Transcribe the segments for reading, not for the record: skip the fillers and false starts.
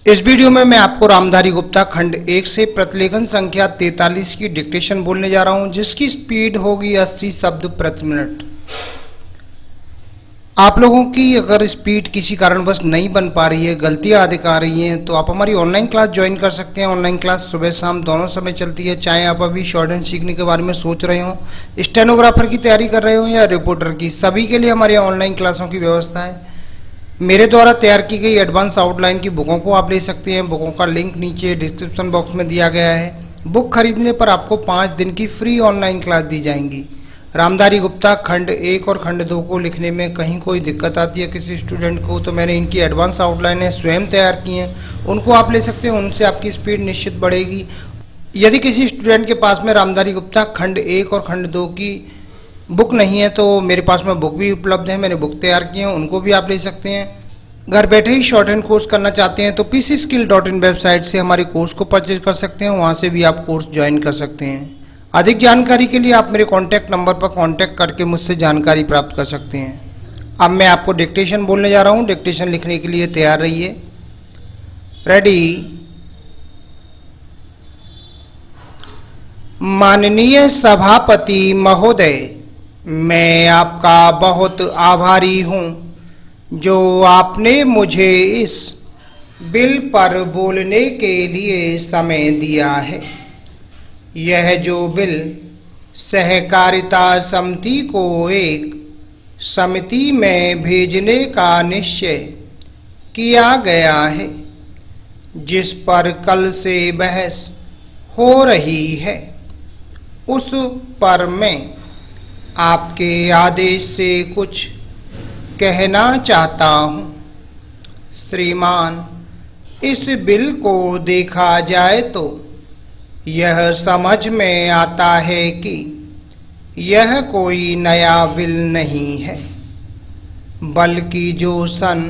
इस वीडियो में मैं आपको रामधारी गुप्ता खंड 1 से प्रतिलेखन संख्या 43 की डिक्टेशन बोलने जा रहा हूं, जिसकी स्पीड होगी 80 शब्द प्रति मिनट। आप लोगों की अगर स्पीड किसी कारणवश नहीं बन पा रही है, गलतियां अधिक आ रही हैं, तो आप हमारी ऑनलाइन क्लास ज्वाइन कर सकते हैं। ऑनलाइन क्लास सुबह शाम दोनों समय चलती है। चाहे आप अभी शॉर्ट हैंड सीखने के बारे में सोच रहे हो, स्टेनोग्राफर की तैयारी कर रहे हो या रिपोर्टर की, सभी के लिए हमारी ऑनलाइन क्लासों की व्यवस्था है। मेरे द्वारा तैयार की गई एडवांस आउटलाइन की बुकों को आप ले सकते हैं। बुकों का लिंक नीचे डिस्क्रिप्शन बॉक्स में दिया गया है। बुक खरीदने पर आपको 5 दिन की फ्री ऑनलाइन क्लास दी जाएंगी। रामधारी गुप्ता खंड 1 और खंड 2 को लिखने में कहीं कोई दिक्कत आती है किसी स्टूडेंट को, तो मैंने इनकी एडवांस आउटलाइनें स्वयं तैयार की हैं, उनको आप ले सकते हैं। उनसे आपकी स्पीड निश्चित बढ़ेगी। यदि किसी स्टूडेंट के पास में रामधारी गुप्ता खंड 1 और खंड 2 की बुक नहीं है तो मेरे पास में बुक भी उपलब्ध है। मैंने बुक तैयार की है, उनको भी आप ले सकते हैं। घर बैठे ही शॉर्ट हैंड कोर्स करना चाहते हैं तो pcskill.in वेबसाइट से हमारे कोर्स को परचेज कर सकते हैं। वहां से भी आप कोर्स ज्वाइन कर सकते हैं। अधिक जानकारी के लिए आप मेरे कॉन्टैक्ट नंबर पर कॉन्टैक्ट करके मुझसे जानकारी प्राप्त कर सकते हैं। अब मैं आपको डिक्टेशन बोलने जा रहा हूं। डिक्टेशन लिखने के लिए तैयार रहिए। रेडी। माननीय सभापति महोदय, मैं आपका बहुत आभारी हूं जो आपने मुझे इस बिल पर बोलने के लिए समय दिया है। यह जो बिल सहकारिता समिति को एक समिति में भेजने का निश्चय किया गया है, जिस पर कल से बहस हो रही है, उस पर मैं आपके आदेश से कुछ कहना चाहता हूं। श्रीमान, इस बिल को देखा जाए तो यह समझ में आता है कि यह कोई नया बिल नहीं है, बल्कि जो सन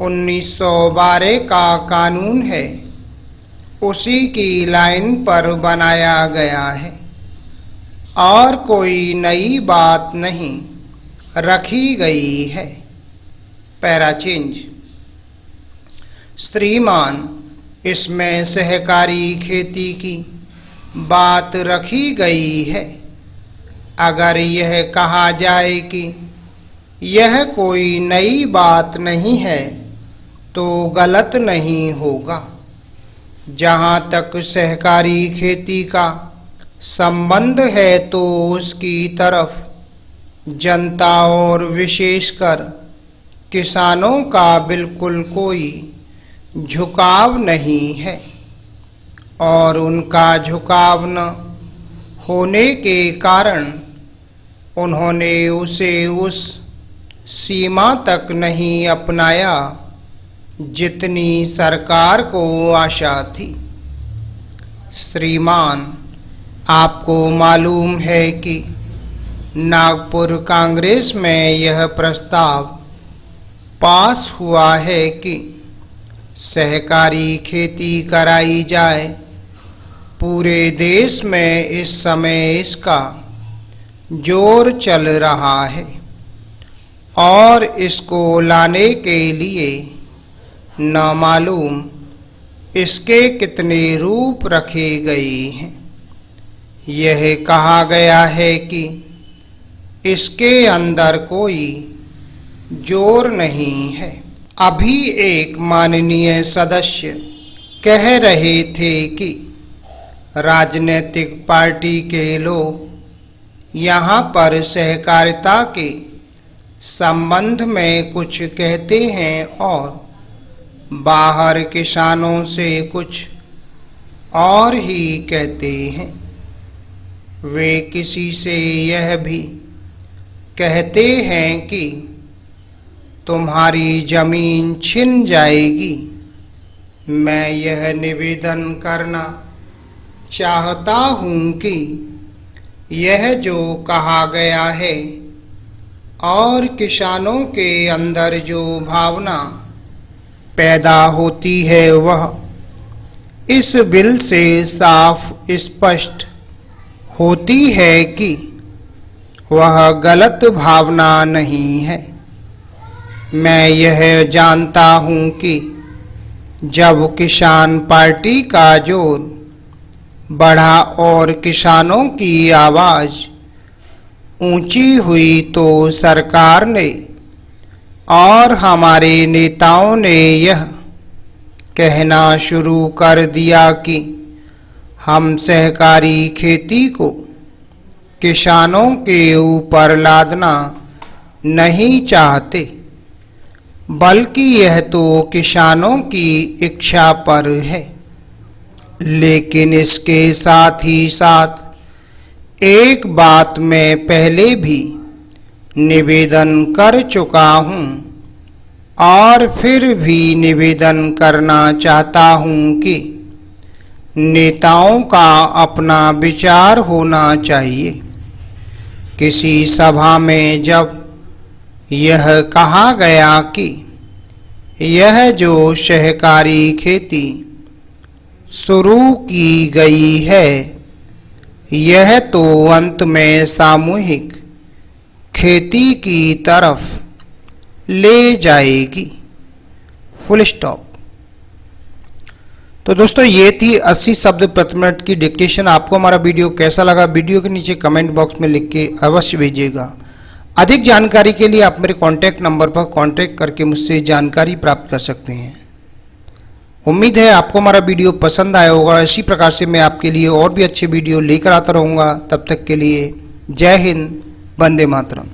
1912 का कानून है उसी की लाइन पर बनाया गया है और कोई नई बात नहीं रखी गई है। Para change. श्रीमान, इसमें सहकारी खेती की बात रखी गई है। अगर यह कहा जाए कि यह कोई नई बात नहीं है तो गलत नहीं होगा। जहाँ तक सहकारी खेती का संबंध है तो उसकी तरफ जनता और विशेषकर किसानों का बिल्कुल कोई झुकाव नहीं है और उनका झुकाव न होने के कारण उन्होंने उसे उस सीमा तक नहीं अपनाया जितनी सरकार को आशा थी। श्रीमान, आपको मालूम है कि नागपुर कांग्रेस में यह प्रस्ताव पास हुआ है कि सहकारी खेती कराई जाए। पूरे देश में इस समय इसका जोर चल रहा है और इसको लाने के लिए न मालूम इसके कितने रूप रखे गए हैं। यह कहा गया है कि इसके अंदर कोई जोर नहीं है। अभी एक माननीय सदस्य कह रहे थे कि राजनीतिक पार्टी के लोग यहाँ पर सहकारिता के संबंध में कुछ कहते हैं और बाहर किसानों से कुछ और ही कहते हैं। वे किसी से यह भी कहते हैं कि तुम्हारी जमीन छिन जाएगी। मैं यह निवेदन करना चाहता हूं कि यह जो कहा गया है और किसानों के अंदर जो भावना पैदा होती है वह इस बिल से साफ स्पष्ट होती है कि वह गलत भावना नहीं है। मैं यह जानता हूं कि जब किसान पार्टी का जोर बढ़ा और किसानों की आवाज ऊंची हुई तो सरकार ने और हमारे नेताओं ने यह कहना शुरू कर दिया कि हम सहकारी खेती को किसानों के ऊपर लादना नहीं चाहते, बल्कि यह तो किसानों की इच्छा पर है। लेकिन इसके साथ ही साथ एक बात मैं पहले भी निवेदन कर चुका हूं और फिर भी निवेदन करना चाहता हूं कि नेताओं का अपना विचार होना चाहिए। किसी सभा में जब यह कहा गया कि यह जो सहकारी खेती शुरू की गई है, यह तो अंत में सामूहिक खेती की तरफ ले जाएगी। Full stop. तो दोस्तों ये थी 80 शब्द प्रति मिनट की डिक्टेशन। आपको हमारा वीडियो कैसा लगा, वीडियो के नीचे कमेंट बॉक्स में लिख के अवश्य भेजिएगा। अधिक जानकारी के लिए आप मेरे कॉन्टैक्ट नंबर पर कॉन्टैक्ट करके मुझसे जानकारी प्राप्त कर सकते हैं। उम्मीद है आपको हमारा वीडियो पसंद आया होगा। इसी प्रकार से मैं आपके लिए और भी अच्छे वीडियो लेकर आता रहूँगा। तब तक के लिए जय हिंद, वंदे मातरम।